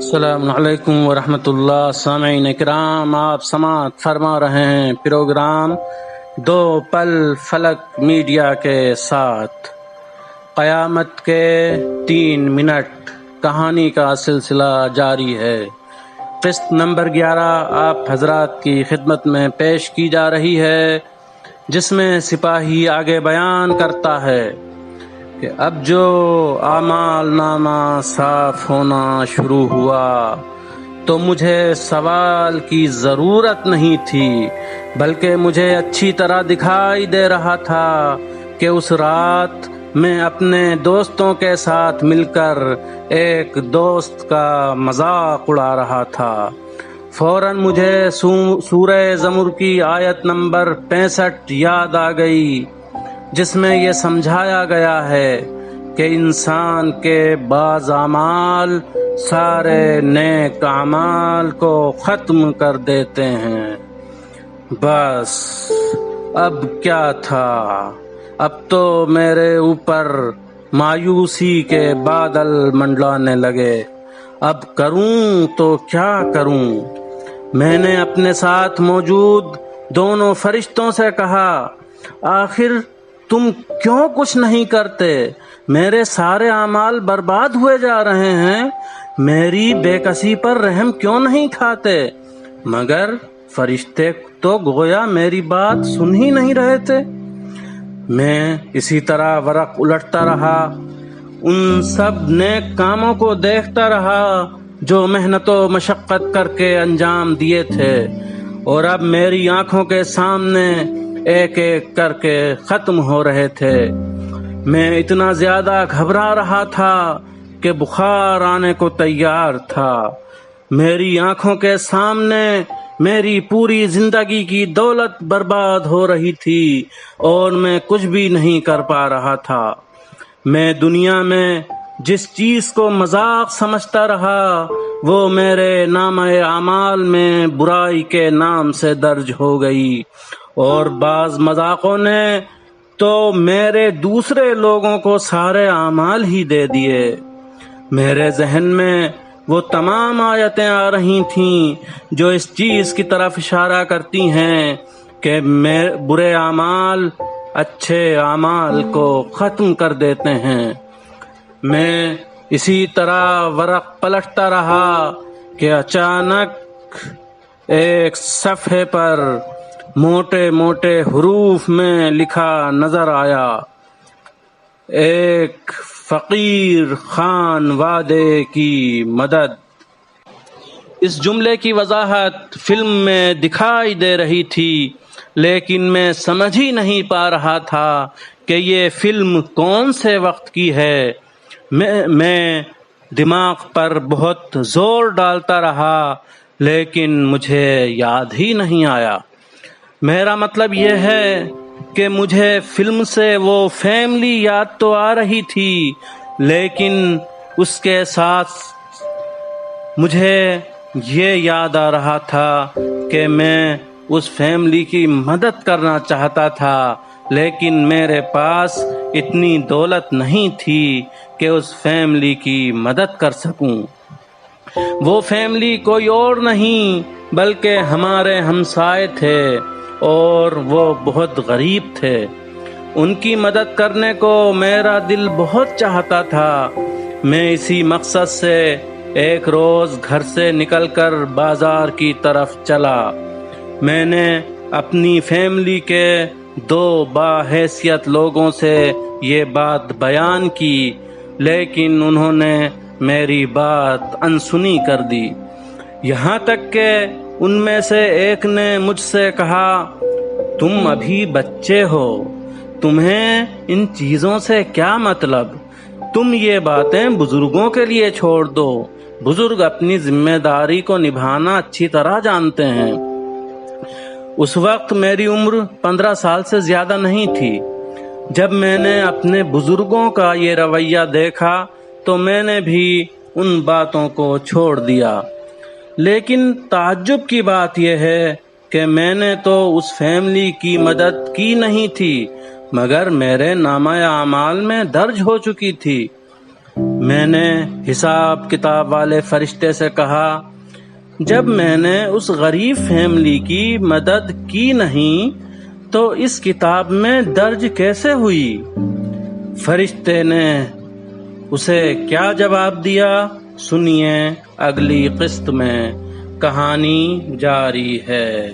السلام علیکم ورحمۃ اللہ. سامعین کرام، آپ سماعت فرما رہے ہیں پروگرام دو پل فلک میڈیا کے ساتھ. قیامت کے 3 منٹ کہانی کا سلسلہ جاری ہے. قسط نمبر 11 آپ حضرات کی خدمت میں پیش کی جا رہی ہے، جس میں سپاہی آگے بیان کرتا ہے کہ اب جو اعمال نامہ صاف ہونا شروع ہوا تو مجھے سوال کی ضرورت نہیں تھی، بلکہ مجھے اچھی طرح دکھائی دے رہا تھا کہ اس رات میں اپنے دوستوں کے ساتھ مل کر ایک دوست کا مذاق اڑا رہا تھا. فوراً مجھے سورہ زمر کی آیت نمبر 65 یاد آ گئی، جس میں یہ سمجھایا گیا ہے کہ انسان کے بعض اعمال سارے نیک اعمال کو ختم کر دیتے ہیں. بس اب کیا تھا، اب تو میرے اوپر مایوسی کے بادل منڈلانے لگے. اب کروں تو کیا کروں؟ میں نے اپنے ساتھ موجود دونوں فرشتوں سے کہا، آخر تم کیوں کچھ نہیں کرتے؟ میرے سارے اعمال برباد ہوئے جا رہے ہیں، میری بے کسی پر رحم کیوں نہیں کھاتے؟ مگر فرشتے تو گویا میری بات سن ہی نہیں رہے تھے. میں اسی طرح ورق الٹتا رہا، ان سب نیک کاموں کو دیکھتا رہا جو محنت و مشقت کر کے انجام دیے تھے، اور اب میری آنکھوں کے سامنے ایک ایک کر کے ختم ہو رہے تھے. میں اتنا زیادہ گھبرا رہا تھا کہ بخار آنے کو تیار تھا. میری آنکھوں کے سامنے میری پوری زندگی کی دولت برباد ہو رہی تھی اور میں کچھ بھی نہیں کر پا رہا تھا. میں دنیا میں جس چیز کو مذاق سمجھتا رہا وہ میرے نامہ اعمال میں برائی کے نام سے درج ہو گئی، اور بعض مذاقوں نے تو میرے دوسرے لوگوں کو سارے اعمال ہی دے دیے. میرے ذہن میں وہ تمام آیتیں آ رہی تھیں جو اس چیز کی طرف اشارہ کرتی ہیں کہ برے اعمال اچھے اعمال کو ختم کر دیتے ہیں. میں اسی طرح ورق پلٹتا رہا کہ اچانک ایک صفحے پر موٹے موٹے حروف میں لکھا نظر آیا، ایک فقیر خان وعدے کی مدد. اس جملے کی وضاحت فلم میں دکھائی دے رہی تھی، لیکن میں سمجھ ہی نہیں پا رہا تھا کہ یہ فلم کون سے وقت کی ہے. میں دماغ پر بہت زور ڈالتا رہا، لیکن مجھے یاد ہی نہیں آیا. میرا مطلب یہ ہے کہ مجھے فلم سے وہ فیملی یاد تو آ رہی تھی، لیکن اس کے ساتھ مجھے یہ یاد آ رہا تھا کہ میں اس فیملی کی مدد کرنا چاہتا تھا، لیکن میرے پاس اتنی دولت نہیں تھی کہ اس فیملی کی مدد کر سکوں. وہ فیملی کوئی اور نہیں بلکہ ہمارے ہمسائے تھے، اور وہ بہت غریب تھے. ان کی مدد کرنے کو میرا دل بہت چاہتا تھا. میں اسی مقصد سے ایک روز گھر سے نکل کر بازار کی طرف چلا. میں نے اپنی فیملی کے 2 باحیثیت لوگوں سے یہ بات بیان کی، لیکن انہوں نے میری بات انسنی کر دی. یہاں تک کہ ان میں سے ایک نے مجھ سے کہا، تم ابھی بچے ہو، تمہیں ان چیزوں سے کیا مطلب؟ تم یہ باتیں بزرگوں کے لیے چھوڑ دو، بزرگ اپنی ذمہ داری کو نبھانا اچھی طرح جانتے ہیں. اس وقت میری عمر 15 سال سے زیادہ نہیں تھی. جب میں نے اپنے بزرگوں کا یہ رویہ دیکھا تو میں نے بھی ان باتوں کو چھوڑ دیا. لیکن تعجب کی بات یہ ہے کہ میں نے تو اس فیملی کی مدد کی نہیں تھی، مگر میرے نامہ اعمال میں درج ہو چکی تھی. میں نے حساب کتاب والے فرشتے سے کہا، جب میں نے اس غریب فیملی کی مدد کی نہیں تو اس کتاب میں درج کیسے ہوئی؟ فرشتے نے اسے کیا جواب دیا، سنیے اگلی قسط میں۔ کہانی جاری ہے۔